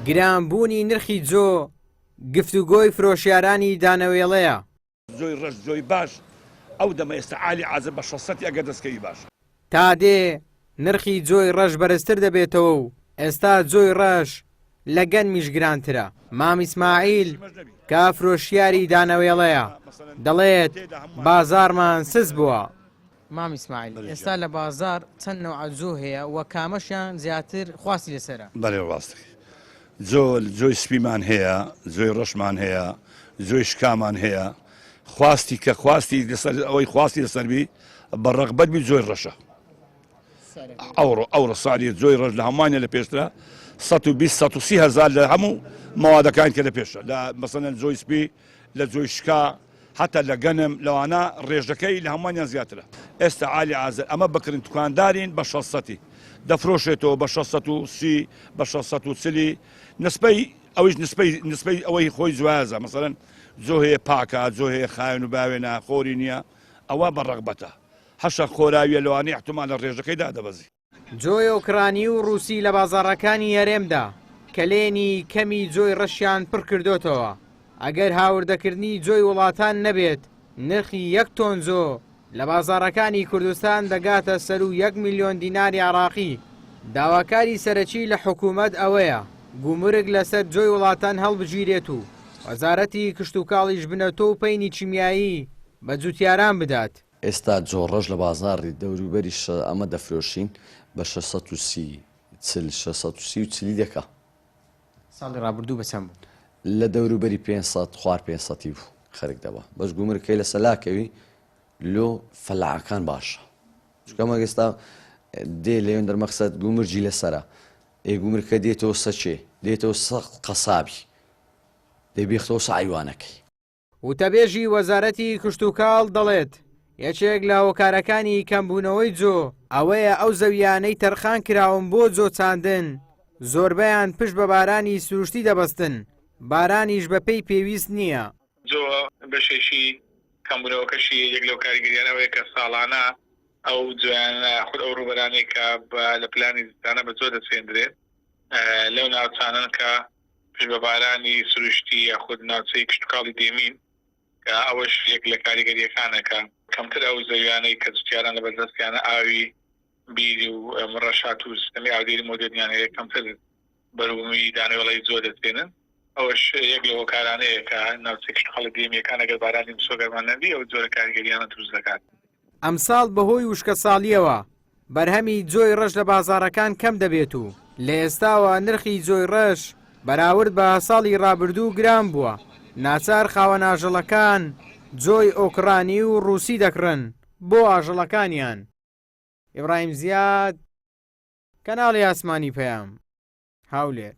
گرانبوونی نرخی جۆ گفتوگۆی فرۆشیارانی دانەوێڵەیە. زۆی ڕەش زۆی باش ئەو دەمە ئێستا عالی عازر بە 600 ئەگە دەستکەوی باش. تا دێ نرخی جۆی ڕەش بەرزتر دەبێتەوە و ئێستا جۆی ڕەش لە گەنمیش گرانترە. مام ئیسماعیل کە فرۆشیاری دانەوێڵەیە دەڵێت بازارمان سز بووە. مام ئیسماعیل ئێستا لە بازار چەند نەوع جۆ هەیە و کامەشیان زیاتر خواستی لەسەرە؟ بەڵێ ڕاستی جۆی سپیمان هەیە، جۆی ڕەشمان هەیە، جۆی شکامان هەیە. خواستی کە خواستی ئەوەی خواستی لەسەربی بە ڕەغبەت بی جۆی ڕەشە. ئەوڕۆ ساڵی جۆی ڕەش لە هەمووانە لە پێشترە 120 هەزار لە هەموو مەوادەکان کە لە پێشە لە مەسەلەن جۆی سپی لە جۆی شکا حتا لە گەنم لەوانە ڕێژەکەی لە هەمووانیان زیاترە. ئێستا عالی عازر ئەمە بکردن توکاندارین بە 600 دەفرۆشێتەوە بە 630 بە 640 نسبەی ئەویش نسبەی ئەوەی خۆی جوازە مەسەلەن جۆ هەیە پاکە جۆ هەیە خاوێن و باوێنە خۆری نییە ئەوە بە ڕەغبەتە هەشە خۆراویە لەوانەی احتمال لە ڕێژەکەیدا دەبەزی. جۆی ئۆکرانی و رووسی لە بازاڕەکانی هەرێمدا کەلێنی کەمی جۆی ڕەشیان پڕ کردوتەوە. ئەگەر هاوردەکردنی جۆی وڵاتان نەبێت نرخی 1 تۆن جۆ لە بازاڕەکانی کوردستان دەگاتە سەر و 1 میلیۆن دیناری عراقی. داواکاری سەرەکی لە حکوومەت ئەوەیە گومرگ لەسەر جۆی وڵاتان هەڵبگیرێت و وەزارەتی کشتوکاڵیش بنەتۆ و پەینی چیمیایی بە جوتیاران بدات. ئێستا جۆڕەش لە بازاری دەوروبەری ئەمە دەفرۆشین بە 630 دەکا. ساڵی ڕابردوو بەچەند بوو؟ لە دەوروبەری 500 خوار 500 بوو خەرک دەبە بەس گومرگەکەی لە سەلاکەوی لۆ فەلاعەکان باشە چکەمە ئێستا دێ لەوێن دەرمەقسەد گومرجی لەسەرە گومرگەکە دێتەوە سەچێ دێتەوە سەخت قەسابی دەبێختەوە سایوانەکەی. وتەبێژی وەزارەتی کشتوکاڵ دەڵێت یەکێک لە هۆکارەکانی کەمبوونەوەی جۆ ئەوەیە ئەو زەویانەی تەرخان کراون بۆ جۆ چاندن زۆربەیان پشت بە بارانی سروشتی دەبەستن بارانیش بە پێی پێویست نییە. جۆ بەشێکی کەمبوونەوەکەشی یەک لەو کاریگەریانەوەیە کە ساڵانە ئەو جویانە خود ئەو ڕوبەرانەی کە لە پلانی زستانە بە جۆ دەچێندرێت لەو ناوچانن کە پشت بە بارانی سروشتی یا خود ناوچەی کشتتوکاڵی دێمین کە ئەوەش یەک لە کاریگەریەکانەکە کەمتر ئەو زەویانەی کە جوتیاران لە بەردەستیانە ئاوی بیری و ڕەشات و سیستەمی ئاودێری مۆدرنیان هەیە کەمتر بەروبوومی دانەوێڵی جۆ دەستێنن ئەوەش یەک لە هۆکارانەیە کە ناوچەی کشتتوکاڵی دێمیەکان ئەگەر بارانی سۆگەرمان نەبی ئەو جۆرە کاریگەریانە دروست دەکات. ئەمساڵ بەهۆی وشکە ساڵیەوە بەرهەمی جۆی ڕەش لە بازاڕەکان کەم دەبێت و لە ئێستاوە نرخی جۆی ڕەش بەراورد بە ساڵی ڕابردوو گران بووە. ناچار خاوەن ئاژەڵەکان جۆی ئۆکرانی و رووسی دەکڕن بۆ ئاژەڵەکانیان. ئیبراهیم زیاد کەناڵی ئاسمانی پەیام هەولێر.